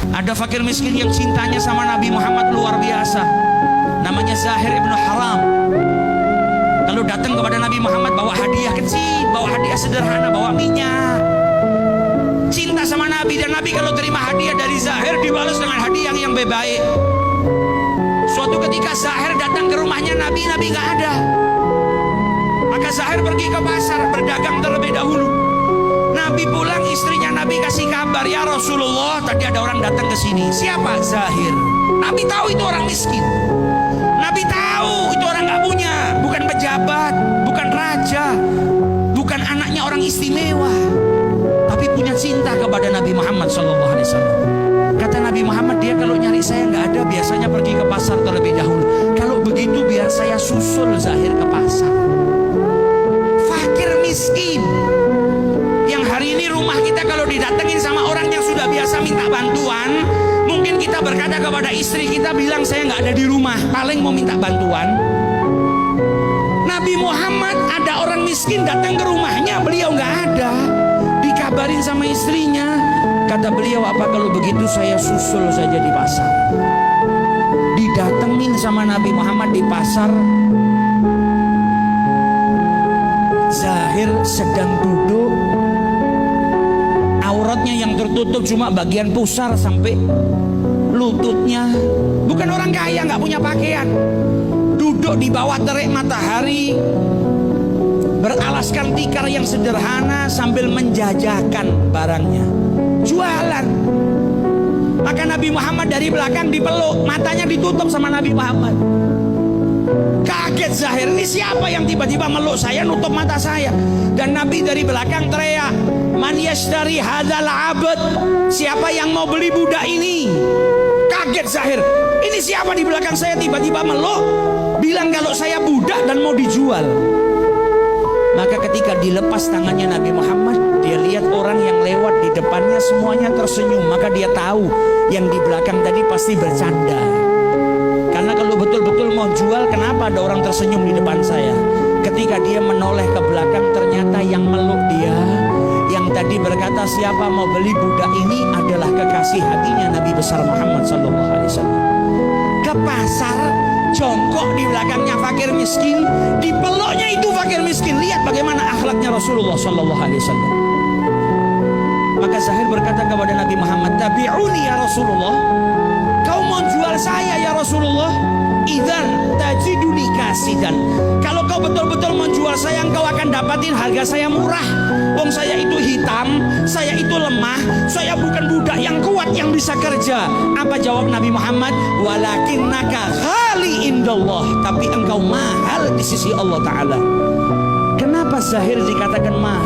Ada fakir miskin yang cintanya sama Nabi Muhammad luar biasa. Namanya Zahir ibnu Haram. Kalau datang kepada Nabi Muhammad bawa hadiah kecil, bawa hadiah sederhana, bawa minyak. Cinta sama Nabi, dan Nabi kalau terima hadiah dari Zahir dibalas dengan hadiah yang baik. Suatu ketika Zahir datang ke rumahnya Nabi, Nabi nggak ada. Maka Zahir pergi ke pasar berdagang terlebih dahulu. Nabi pulang, istrinya Nabi kasih kabar, ya Rasulullah, tadi ada orang datang ke sini. Siapa? Zahir. Nabi tahu itu orang miskin. Nabi tahu itu orang nggak punya, bukan pejabat, bukan raja, bukan anaknya orang istimewa, tapi punya cinta kepada Nabi Muhammad SAW. Kata Nabi Muhammad, dia kalau nyari saya nggak ada, biasanya pergi ke pasar terlebih dahulu. Kalau begitu biar saya susul Zahir ke pasar. Fakir miskin yang hari ini rumah kita kalau didatengin sama orang yang sudah biasa minta bantuan, mungkin kita berkata kepada istri kita, bilang saya nggak ada di rumah, paling mau minta bantuan. Nabi Muhammad ada orang miskin datang ke rumahnya, beliau nggak ada. Dikabarin sama istrinya, kata beliau, apa kalau begitu saya susul saja di pasar. Didatengin sama Nabi Muhammad di pasar. Zahir sedang duduk, auratnya yang tertutup cuma bagian pusar sampai lututnya. Bukan orang kaya, nggak punya pakaian. Duduk di bawah terik matahari, beralaskan tikar yang sederhana sambil menjajakan barangnya, jualan. Maka Nabi Muhammad dari belakang dipeluk, matanya ditutup sama Nabi Muhammad. Kaget Zahir, ini siapa yang tiba-tiba meluk saya, nutup mata saya. Dan Nabi dari belakang teriak, man yashtari hadzal abd, siapa yang mau beli budak ini? Kaget Zahir, ini siapa di belakang saya tiba-tiba meluk, bilang kalau saya budak dan mau dijual. Maka ketika dilepas tangannya Nabi Muhammad, dia lihat orang yang lewat di depannya semuanya tersenyum. Maka dia tahu yang di belakang tadi pasti bercanda. Karena kalau betul-betul mau jual, kenapa ada orang tersenyum di depan saya? Ketika dia menoleh ke belakang, ternyata yang meluk dia, yang tadi berkata siapa mau beli budak ini, adalah kekasih hatinya Nabi besar Muhammad SAW. Ke pasar, jongkok di belakangnya fakir miskin, dipeluknya itu fakir miskin. Lihat bagaimana akhlaknya Rasulullah SAW. Maka Zahir berkata kepada Nabi Muhammad, tabi'uni ya Rasulullah, kau mau jual saya ya Rasulullah? Idzan tajiduni kasidan, kalau kau betul-betul menjual saya, engkau akan dapatin harga saya murah. Wong saya itu hitam, saya itu lemah, saya bukan budak yang kuat yang bisa kerja. Apa jawab Nabi Muhammad? Walakinnaka ghali indallah, tapi engkau mahal di sisi Allah Ta'ala. Kenapa Zahir dikatakan mahal?